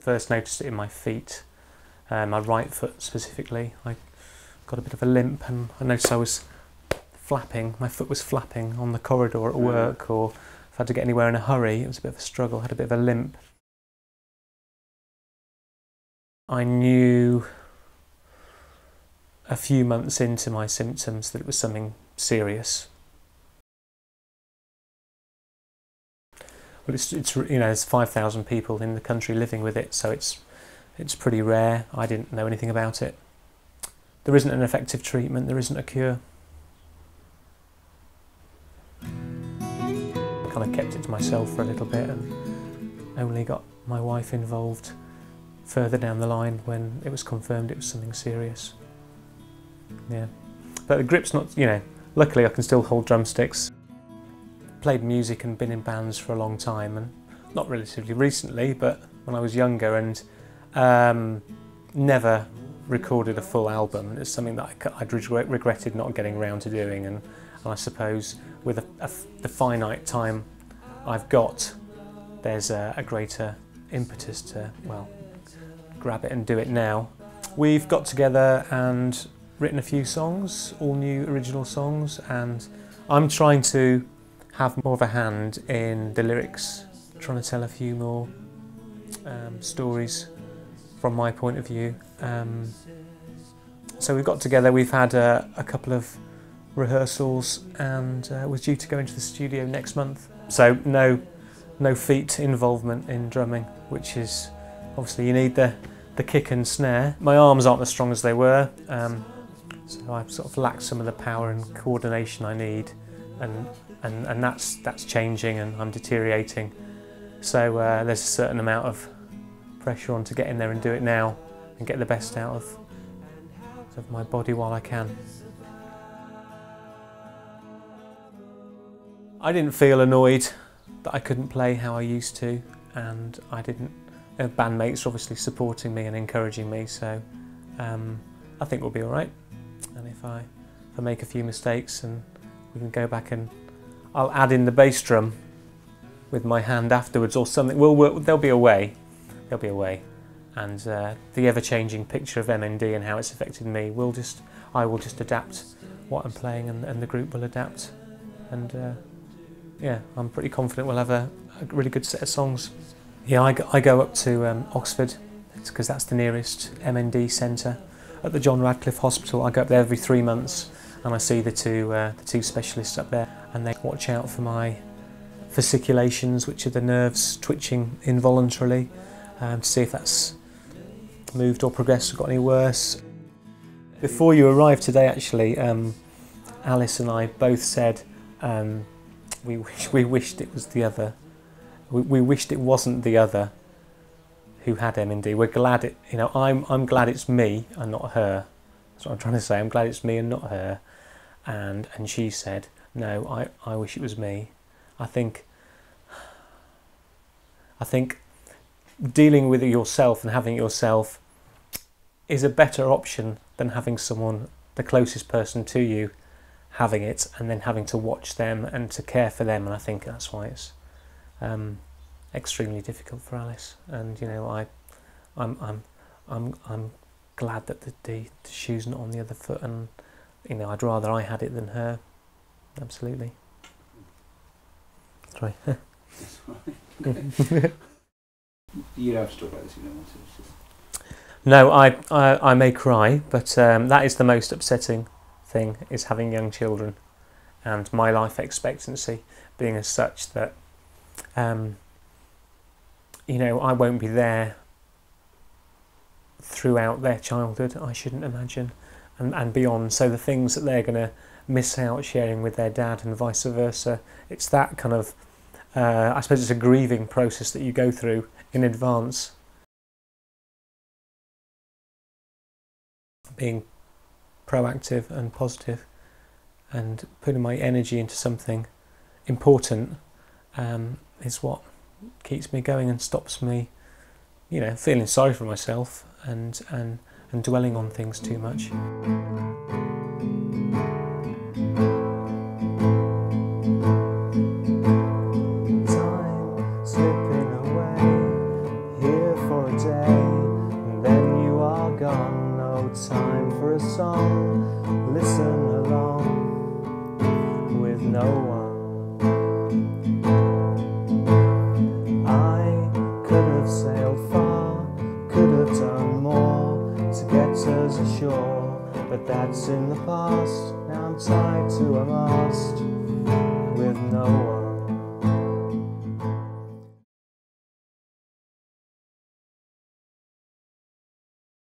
First noticed it in my feet, my right foot specifically. I got a bit of a limp, and I noticed I was flapping, my foot was flapping on the corridor at work, or if I had to get anywhere in a hurry, it was a bit of a struggle, I had a bit of a limp. I knew a few months into my symptoms that it was something serious. Well, it's you know, there's 5,000 people in the country living with it, so it's pretty rare. I didn't know anything about it. There isn't an effective treatment, there isn't a cure. I kind of kept it to myself for a little bit and only got my wife involved further down the line when it was confirmed it was something serious. Yeah, but the grip's not, you know, luckily I can still hold drumsticks. Played music and been in bands for a long time, and not relatively recently, but when I was younger, and never recorded a full album. It's something that I'd regretted not getting around to doing, and I suppose with the finite time I've got, there's a greater impetus to, well, grab it and do it now. We've got together and written a few songs, all new original songs, and I'm trying to have more of a hand in the lyrics, trying to tell a few more stories from my point of view. So we've got together, we've had a couple of rehearsals, and we're due to go into the studio next month. So no feet involvement in drumming, which is, obviously you need the kick and snare. My arms aren't as strong as they were, so I've sort of lacked some of the power and coordination I need, and that's changing, and I'm deteriorating. So there's a certain amount of pressure on to get in there and do it now and get the best out of my body while I can. I didn't feel annoyed that I couldn't play how I used to, and I didn't. Bandmates are obviously supporting me and encouraging me, so I think we'll be all right. And if I make a few mistakes, and we can go back and I'll add in the bass drum with my hand afterwards or something. There'll be a way. There'll be a way. And the ever-changing picture of MND and how it's affected me I will just adapt what I'm playing, and the group will adapt. And yeah, I'm pretty confident we'll have a really good set of songs. Yeah, I go up to Oxford, because that's the nearest MND centre. At the John Radcliffe Hospital, I go up there every 3 months, and I see the two specialists up there, and they watch out for my fasciculations, which are the nerves twitching involuntarily, to see if that's moved or progressed or got any worse. Before you arrived today, actually, Alice and I both said we wished it was the other. We wished it wasn't the other who had MND. We're glad it, you know, I'm glad it's me and not her. That's what I'm trying to say. I'm glad it's me and not her. And she said, no, I wish it was me. I think dealing with it yourself and having it yourself is a better option than having someone, the closest person to you, having it and then having to watch them and to care for them. And I think that's why it's extremely difficult for Alice. And you know, I'm glad that the shoe's not on the other foot, and you know, I'd rather I had it than her. Absolutely. Sorry. You don't have to talk about this, you don't want to. No, I may cry, but that is the most upsetting thing, is having young children, and my life expectancy being as such that you know, I won't be there throughout their childhood, I shouldn't imagine, and beyond. So the things that they're going to miss out sharing with their dad and vice versa, it's that kind of, I suppose it's a grieving process that you go through in advance. Being proactive and positive and putting my energy into something important is what keeps me going and stops me, you know, feeling sorry for myself and dwelling on things too much. Time slipping away here for a day. gone, no time for a song. Listen along with no one. I could have sailed far, could have done more to get us ashore, but that's in the past. Now I'm tied to a mast.